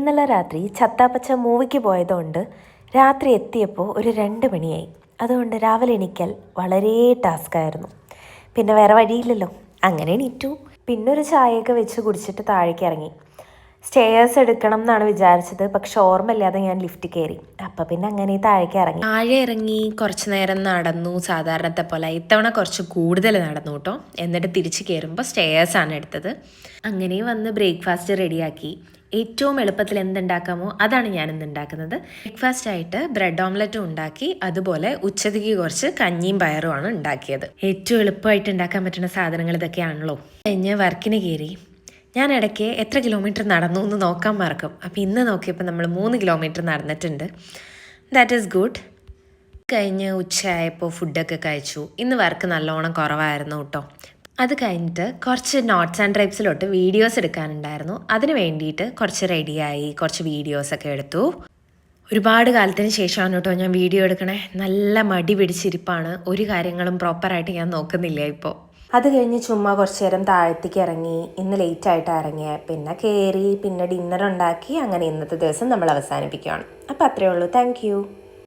ഇന്നലെ രാത്രി ചത്താപ്പച്ച മൂവിക്ക് പോയതുകൊണ്ട് രാത്രി എത്തിയപ്പോൾ ഒരു 2 മണിയായി. അതുകൊണ്ട് രാവിലെ എണീക്കൽ വളരെ ടാസ്ക്കായിരുന്നു. പിന്നെ വേറെ വഴിയില്ലല്ലോ, അങ്ങനെ എണീറ്റു. പിന്നെ ഒരു ചായയൊക്കെ വെച്ച് കുടിച്ചിട്ട് താഴേക്ക് ഇറങ്ങി. സ്റ്റെയേഴ്സ് എടുക്കണം എന്നാണ് വിചാരിച്ചത്, പക്ഷെ ഓർമ്മയില്ലാതെ ഞാൻ ലിഫ്റ്റ് കയറി. അപ്പം പിന്നെ അങ്ങനെ താഴേക്ക് ഇറങ്ങി. താഴെ ഇറങ്ങി കുറച്ച് നേരം നടന്നു, സാധാരണത്തെ പോലെ. ഇത്തവണ കുറച്ച് കൂടുതൽ നടന്നു കേട്ടോ. എന്നിട്ട് തിരിച്ച് കയറുമ്പോൾ സ്റ്റെയേഴ്സാണ് എടുത്തത്. അങ്ങനെ വന്ന് ബ്രേക്ക്ഫാസ്റ്റ് റെഡിയാക്കി. ഏറ്റവും എളുപ്പത്തിൽ എന്തുണ്ടാക്കാമോ അതാണ് ഞാനിന്ന് ഉണ്ടാക്കുന്നത്. ബ്രേക്ക്ഫാസ്റ്റ് ആയിട്ട് ബ്രെഡ് ഓംലെറ്റും ഉണ്ടാക്കി, അതുപോലെ ഉച്ചയ്ക്ക് കുറച്ച് കഞ്ഞിയും പയറുമാണ് ഉണ്ടാക്കിയത്. ഏറ്റവും എളുപ്പമായിട്ട് ഉണ്ടാക്കാൻ പറ്റുന്ന സാധനങ്ങൾ ഇതൊക്കെയാണല്ലോ. കഴിഞ്ഞ് വർക്കിന് കയറി. ഞാൻ ഇടയ്ക്ക് എത്ര കിലോമീറ്റർ നടന്നു എന്ന് നോക്കാൻ മറക്കും. അപ്പോൾ ഇന്ന് നോക്കിയപ്പോൾ നമ്മൾ 3 കിലോമീറ്റർ നടന്നിട്ടുണ്ട്. That is good. കഴിഞ്ഞ് ഉച്ചയായപ്പോൾ ഫുഡൊക്കെ കഴിച്ചു. ഇന്ന് വർക്ക് നല്ലോണം കുറവായിരുന്നു കേട്ടോ. അത് കഴിഞ്ഞിട്ട് കുറച്ച് നോട്ട്സ് ആൻഡ് ട്രൈബ്സിലോട്ട് വീഡിയോസ് എടുക്കാനുണ്ടായിരുന്നു. അതിന് വേണ്ടിയിട്ട് കുറച്ച് റെഡിയായി, കുറച്ച് വീഡിയോസൊക്കെ എടുത്തു. ഒരുപാട് കാലത്തിന് ശേഷമാണ് കേട്ടോ ഞാൻ വീഡിയോ എടുക്കണേ. നല്ല മടി പിടിച്ചിരിപ്പാണ്, ഒരു കാര്യങ്ങളും പ്രോപ്പറായിട്ട് ഞാൻ നോക്കുന്നില്ല ഇപ്പോൾ. അത് കഴിഞ്ഞ് ചുമ്മാ കുറച്ച് നേരം താഴത്തേക്ക് ഇറങ്ങി. ഇന്ന് ലേറ്റായിട്ടാണ് ഇറങ്ങിയത്. പിന്നെ കയറി, പിന്നെ ഡിന്നർ ഉണ്ടാക്കി. അങ്ങനെ ഇന്നത്തെ ദിവസം നമ്മൾ അവസാനിപ്പിക്കുകയാണ്. അപ്പോൾ അത്രയേ ഉള്ളൂ. താങ്ക്